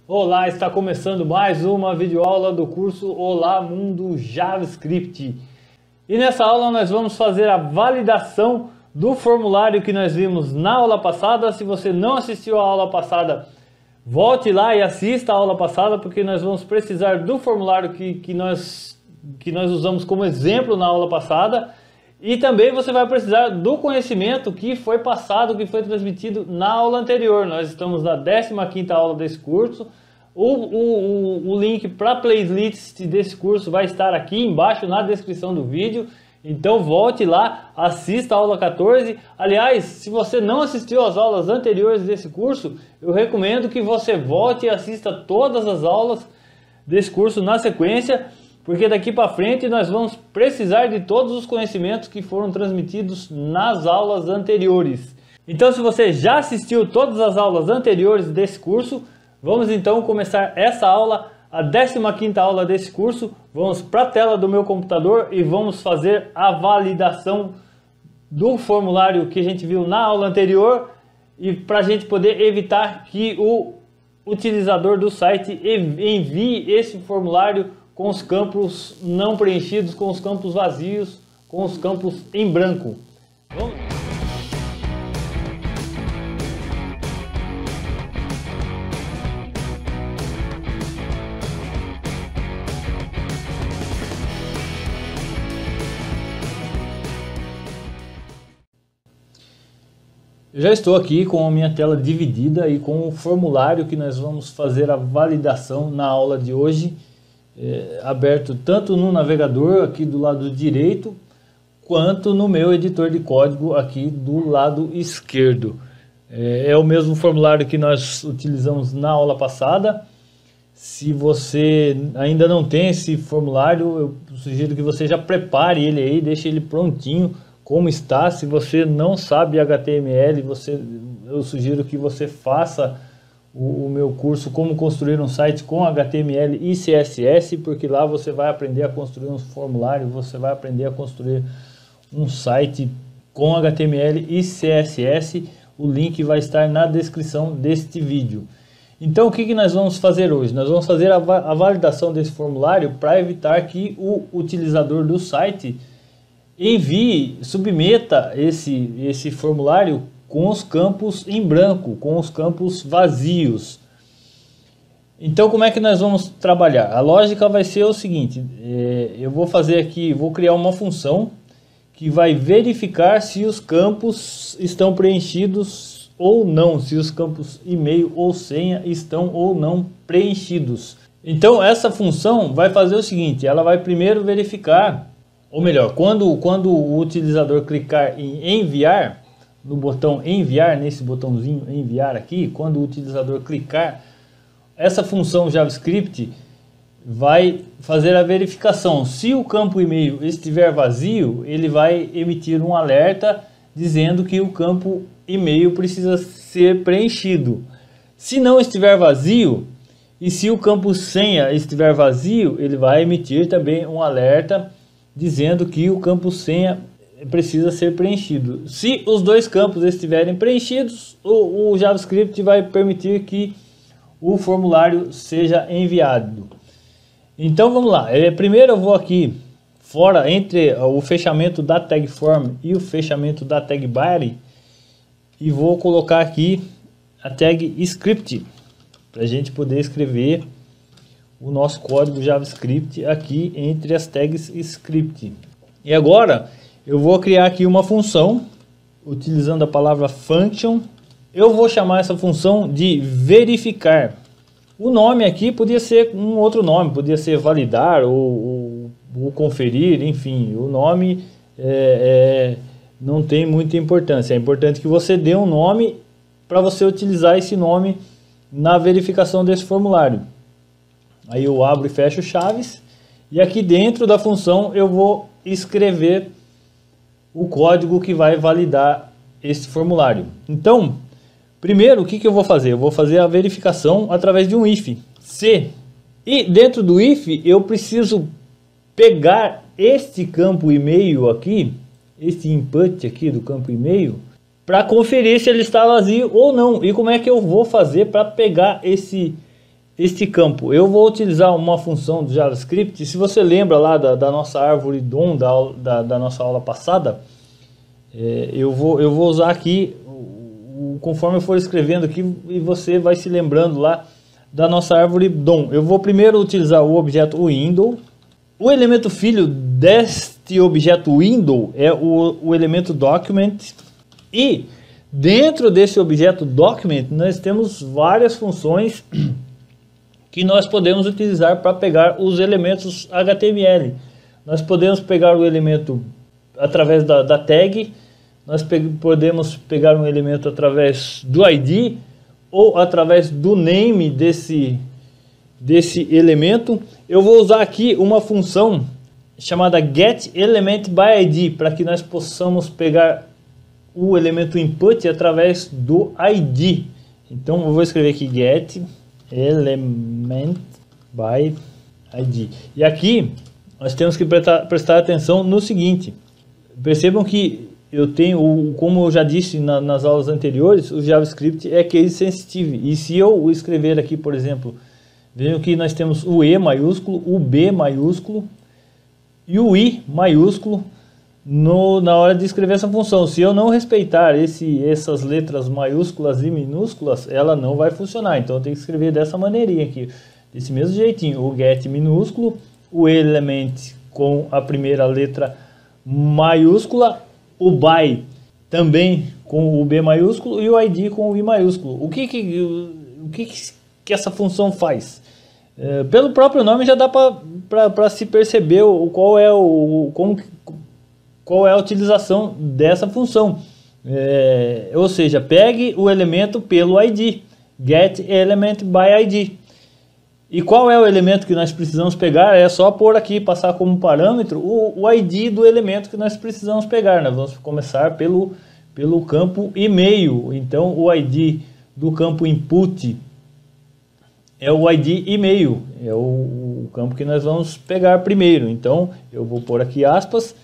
Olá, está começando mais uma videoaula do curso Olá Mundo JavaScript. E nessa aula nós vamos fazer a validação do formulário que nós vimos na aula passada. Se você não assistiu a aula passada, volte lá e assista a aula passada, porque nós vamos precisar do formulário que nós usamos como exemplo na aula passada. E também você vai precisar do conhecimento que foi passado, que foi transmitido na aula anterior. Nós estamos na 15ª aula desse curso. O link para a playlist desse curso vai estar aqui embaixo na descrição do vídeo. Então volte lá, assista a aula 14. Aliás, se você não assistiu às aulas anteriores desse curso, eu recomendo que você volte e assista todas as aulas desse curso na sequência, porque daqui para frente nós vamos precisar de todos os conhecimentos que foram transmitidos nas aulas anteriores. Então, se você já assistiu todas as aulas anteriores desse curso, vamos então começar essa aula, a 15ª aula desse curso. Vamos para a tela do meu computador e vamos fazer a validação do formulário que a gente viu na aula anterior, e para a gente poder evitar que o utilizador do site envie esse formulário com os campos não preenchidos, com os campos vazios, com os campos em branco. Vamos? Eu já estou aqui com a minha tela dividida e com o formulário que nós vamos fazer a validação na aula de hoje, aberto tanto no navegador aqui do lado direito, quanto no meu editor de código aqui do lado esquerdo. É o mesmo formulário que nós utilizamos na aula passada. Se você ainda não tem esse formulário, eu sugiro que você já prepare ele aí, deixe ele prontinho como está. Se você não sabe HTML, eu sugiro que você faça o meu curso Como Construir um Site com HTML e CSS, porque lá você vai aprender a construir um formulário, você vai aprender a construir um site com HTML e CSS. O link vai estar na descrição deste vídeo. Então, o que nós vamos fazer hoje? Nós vamos fazer a validação desse formulário para evitar que o utilizador do site submeta esse formulário com os campos em branco, com os campos vazios. Então, como é que nós vamos trabalhar? A lógica vai ser o seguinte: eu vou fazer aqui, vou criar uma função que vai verificar se os campos estão preenchidos ou não, se os campos e-mail ou senha estão ou não preenchidos. Então, essa função vai fazer o seguinte: ela vai primeiro verificar, ou melhor, quando o utilizador clicar em enviar, no botão enviar, nesse botãozinho enviar aqui, quando o utilizador clicar, essa função JavaScript vai fazer a verificação. Se o campo e-mail estiver vazio, ele vai emitir um alerta dizendo que o campo e-mail precisa ser preenchido. Se não estiver vazio, e se o campo senha estiver vazio, ele vai emitir também um alerta dizendo que o campo senha precisa ser preenchido. Se os dois campos estiverem preenchidos, o JavaScript vai permitir que o formulário seja enviado. Então vamos lá. Primeiro eu vou aqui fora, entre o fechamento da tag form e o fechamento da tag body, e vou colocar aqui a tag script para a gente poder escrever o nosso código JavaScript aqui entre as tags script. E agora eu vou criar aqui uma função utilizando a palavra function. Eu vou chamar essa função de verificar. O nome aqui podia ser um outro nome, podia ser validar ou conferir, enfim, o nome não tem muita importância. É importante que você dê um nome para você utilizar esse nome na verificação desse formulário. Aí eu abro e fecho chaves, e aqui dentro da função eu vou escrever o código que vai validar esse formulário. Então, primeiro, o que eu vou fazer? Eu vou fazer a verificação através de um if. Se, e dentro do if eu preciso pegar este campo e-mail aqui, este input aqui do campo e-mail, para conferir se ele está vazio ou não. E como é que eu vou fazer para pegar esse este campo, eu vou utilizar uma função do JavaScript. Se você lembra lá da nossa árvore DOM, da nossa aula passada, eu vou usar aqui, conforme eu for escrevendo aqui, e você vai se lembrando lá da nossa árvore DOM. Eu vou primeiro utilizar o objeto window. O elemento filho deste objeto window é o elemento document. E dentro desse objeto document nós temos várias funções que nós podemos utilizar para pegar os elementos HTML. Nós podemos pegar o elemento através da tag, nós podemos pegar um elemento através do ID ou através do name desse elemento. Eu vou usar aqui uma função chamada getElementById para que nós possamos pegar o elemento input através do ID. Então eu vou escrever aqui getElementById. E aqui nós temos que prestar atenção no seguinte. Percebam que eu tenho, como eu já disse nas aulas anteriores, o JavaScript é case sensitive. E se eu escrever aqui, por exemplo, vejam que nós temos o E maiúsculo, o B maiúsculo e o I maiúsculo na hora de escrever essa função. Se eu não respeitar essas letras maiúsculas e minúsculas, ela não vai funcionar. Então eu tenho que escrever dessa maneirinha aqui, desse mesmo jeitinho. O get minúsculo, o element com a primeira letra maiúscula, o by também com o B maiúsculo e o ID com o I maiúsculo. O que essa função faz? Pelo próprio nome já dá para se perceber qual é a utilização dessa função. Ou seja, pegue o elemento pelo ID, getElementById. E qual é o elemento que nós precisamos pegar? É só pôr aqui, passar como parâmetro o ID do elemento que nós precisamos pegar. Nós vamos começar pelo campo e-mail. Então o ID do campo input é o ID e-mail, é o campo que nós vamos pegar primeiro. Então eu vou pôr aqui aspas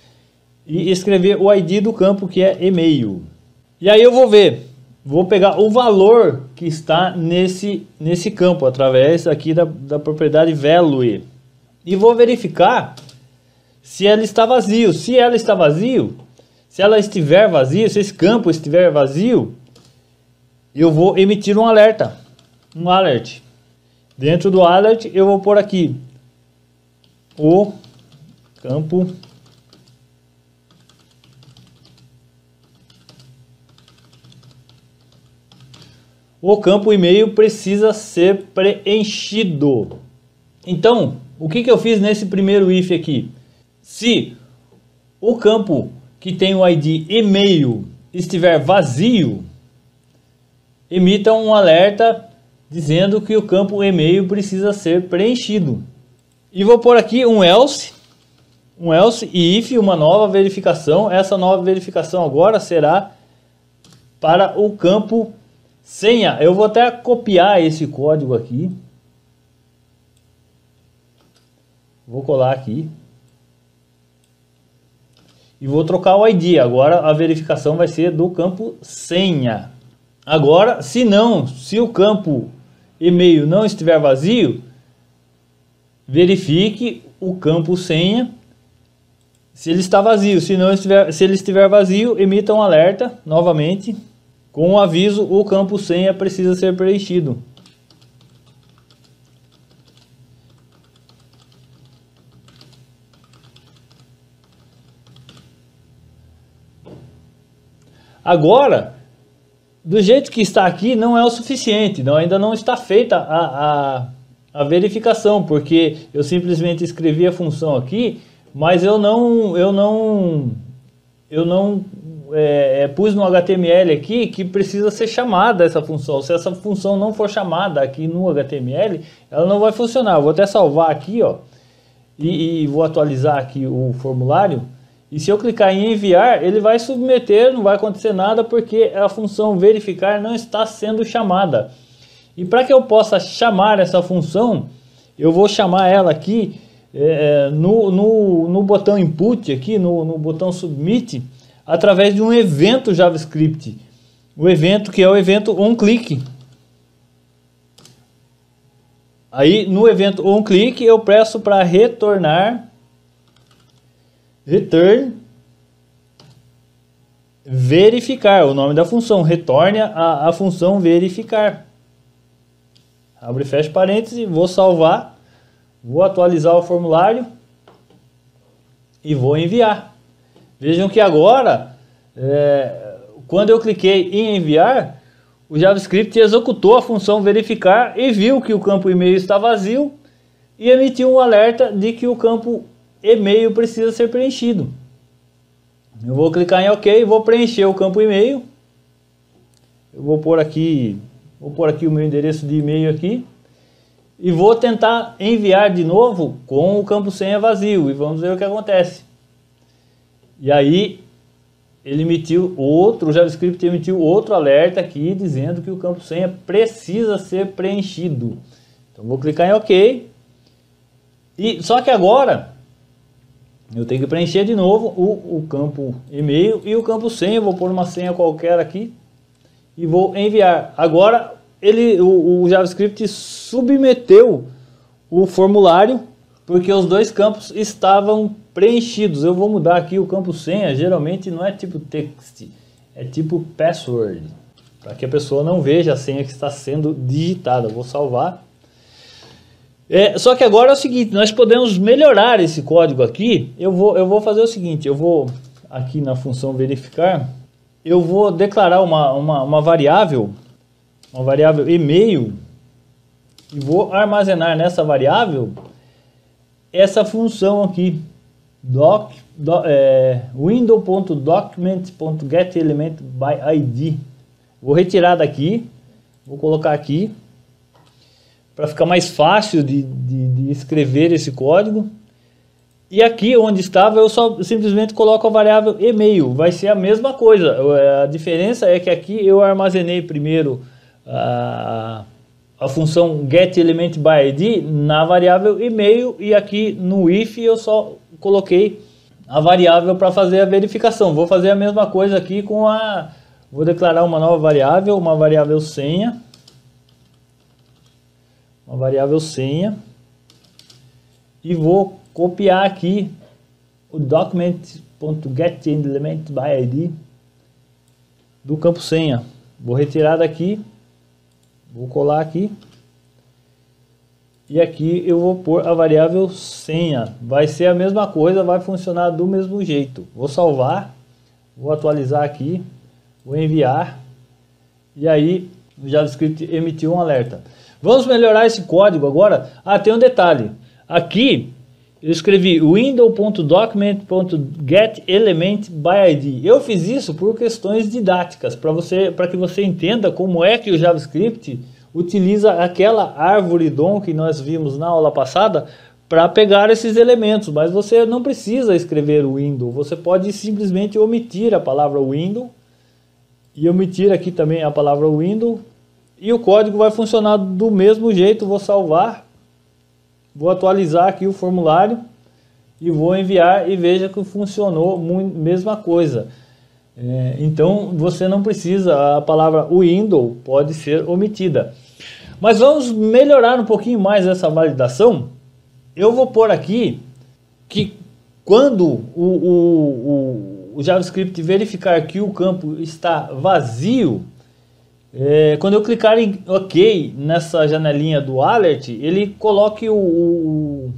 e escrever o ID do campo que é e-mail. E aí eu vou pegar o valor que está nesse campo através aqui da propriedade value e vou verificar se ela está vazio. Se ela está vazio, se ela estiver vazia, se esse campo estiver vazio, eu vou emitir um alerta, um alert. Dentro do alert eu vou pôr aqui o campo e-mail precisa ser preenchido. Então, o que eu fiz nesse primeiro if aqui? Se o campo que tem o ID e-mail estiver vazio, emita um alerta dizendo que o campo e-mail precisa ser preenchido. E vou pôr aqui um else e if, uma nova verificação. Essa nova verificação agora será para o campo senha. Eu vou até copiar esse código aqui. Vou colar aqui. E vou trocar o ID. Agora a verificação vai ser do campo senha. Agora, se o campo e-mail não estiver vazio, verifique o campo senha se ele está vazio. Se ele estiver vazio, emita um alerta novamente com o aviso: o campo senha precisa ser preenchido. Agora, do jeito que está aqui, não é o suficiente. Ainda não está feita a verificação, porque eu simplesmente escrevi a função aqui, mas eu não pus no HTML aqui que precisa ser chamada essa função. Se essa função não for chamada aqui no HTML, ela não vai funcionar. Eu vou até salvar aqui, ó, e vou atualizar aqui o formulário. E se eu clicar em enviar, ele vai submeter, não vai acontecer nada, porque a função verificar não está sendo chamada. E para que eu possa chamar essa função, eu vou chamar ela aqui no botão input, aqui no botão submit, através de um evento JavaScript. O evento que é o evento onClick. Aí no evento onClick eu peço para retornar return verificar, o nome da função, retorne a função verificar. Abre e fecha parênteses, vou salvar, vou atualizar o formulário e vou enviar. Vejam que agora, quando eu cliquei em enviar, o JavaScript executou a função verificar e viu que o campo e-mail está vazio e emitiu um alerta de que o campo e-mail precisa ser preenchido. Eu vou clicar em OK, vou preencher o campo e-mail. Eu vou pôr aqui o meu endereço de e-mail aqui e vou tentar enviar de novo com o campo senha vazio e vamos ver o que acontece. E aí o JavaScript emitiu outro alerta aqui dizendo que o campo senha precisa ser preenchido. Então vou clicar em OK. E só que agora eu tenho que preencher de novo o campo e-mail e o campo senha. Vou pôr uma senha qualquer aqui e vou enviar. Agora o JavaScript submeteu o formulário porque os dois campos estavam preenchidos. Eu vou mudar aqui o campo senha. Geralmente não é tipo text, é tipo password, para que a pessoa não veja a senha que está sendo digitada. Eu vou salvar. Só que agora é o seguinte, nós podemos melhorar esse código aqui. Eu vou fazer o seguinte, eu vou aqui na função verificar, eu vou declarar uma variável e-mail e vou armazenar nessa variável essa função aqui, window.document.getElementById. Vou retirar daqui, vou colocar aqui, para ficar mais fácil de escrever esse código. E aqui onde estava eu só simplesmente coloco a variável e-mail, vai ser a mesma coisa. A diferença é que aqui eu armazenei primeiro a função getElementById na variável e-mail e aqui no if eu só coloquei a variável para fazer a verificação. Vou fazer a mesma coisa aqui vou declarar uma nova variável, uma variável senha. E vou copiar aqui o document.getElementById do campo senha. Vou retirar daqui, vou colar aqui e aqui eu vou pôr a variável senha. Vai ser a mesma coisa, vai funcionar do mesmo jeito. Vou salvar, vou atualizar aqui, vou enviar e aí o JavaScript emitiu um alerta. Vamos melhorar esse código agora. Tem um detalhe. Aqui eu escrevi window.document.getElementById. Eu fiz isso por questões didáticas, para que você entenda como é que o JavaScript utiliza aquela árvore DOM que nós vimos na aula passada para pegar esses elementos. Mas você não precisa escrever o window. Você pode simplesmente omitir a palavra window e omitir aqui também a palavra window. E o código vai funcionar do mesmo jeito. Vou salvar, vou atualizar aqui o formulário e vou enviar e veja que funcionou, mesma coisa. Então você não precisa, a palavra window pode ser omitida. Mas vamos melhorar um pouquinho mais essa validação. Eu vou pôr aqui que quando o JavaScript verificar que o campo está vazio, quando eu clicar em OK nessa janelinha do alert, ele coloque o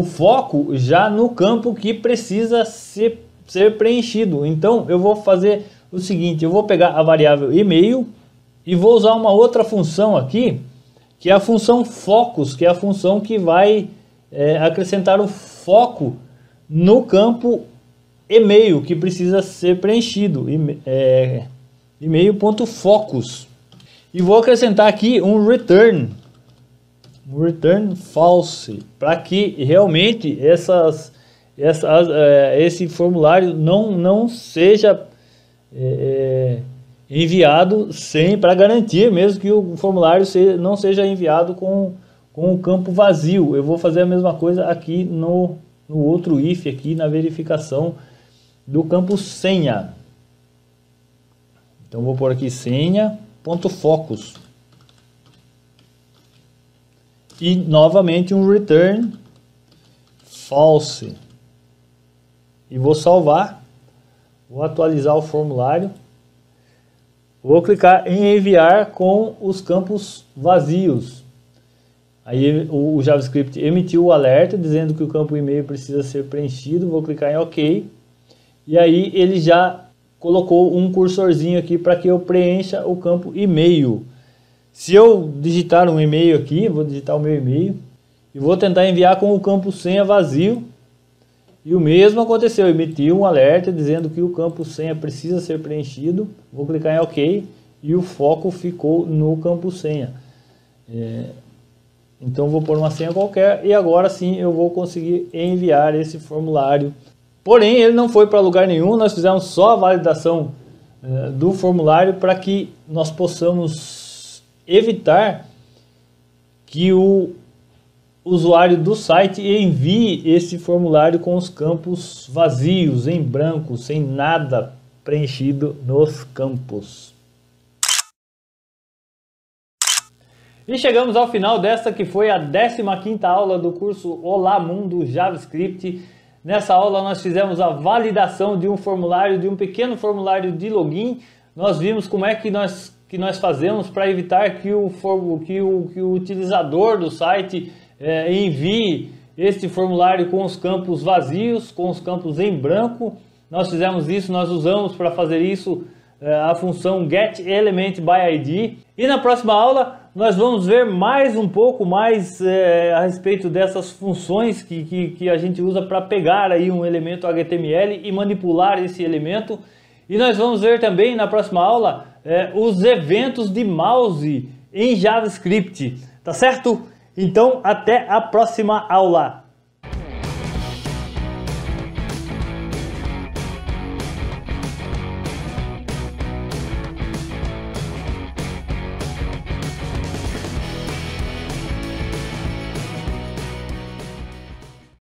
foco já no campo que precisa ser preenchido. Então eu vou fazer o seguinte, eu vou pegar a variável e-mail e vou usar uma outra função aqui, que é a função focus, que é a função que vai acrescentar o foco no campo e-mail que precisa ser preenchido. E-mail.focus e vou acrescentar aqui um return false, para que realmente esse formulário não seja enviado para garantir mesmo que o formulário não seja enviado com o campo vazio. Eu vou fazer a mesma coisa aqui no outro if, aqui na verificação do campo senha. Então vou pôr aqui senha.focus. e novamente um return false. E vou salvar, vou atualizar o formulário, vou clicar em enviar com os campos vazios. Aí o JavaScript emitiu o alerta dizendo que o campo e-mail precisa ser preenchido, vou clicar em OK. E aí ele já colocou um cursorzinho aqui para que eu preencha o campo e-mail. Se eu digitar um e-mail aqui, vou digitar o meu e-mail e vou tentar enviar com o campo senha vazio. E o mesmo aconteceu, emitiu um alerta dizendo que o campo senha precisa ser preenchido. Vou clicar em OK e o foco ficou no campo senha. Então vou pôr uma senha qualquer e agora sim eu vou conseguir enviar esse formulário. Porém ele não foi para lugar nenhum, nós fizemos só a validação do formulário para que nós possamos evitar que o usuário do site envie esse formulário com os campos vazios, em branco, sem nada preenchido nos campos. E chegamos ao final desta que foi a 15ª aula do curso Olá Mundo JavaScript. Nessa aula nós fizemos a validação de um formulário, de um pequeno formulário de login. Nós vimos como é que nós fazemos para evitar que o utilizador do site envie este formulário com os campos vazios, com os campos em branco. Nós fizemos isso, nós usamos para fazer isso a função getElementById. E na próxima aula nós vamos ver um pouco mais a respeito dessas funções que a gente usa para pegar aí um elemento HTML e manipular esse elemento. E nós vamos ver também na próxima aula os eventos de mouse em JavaScript, tá certo? Então até a próxima aula.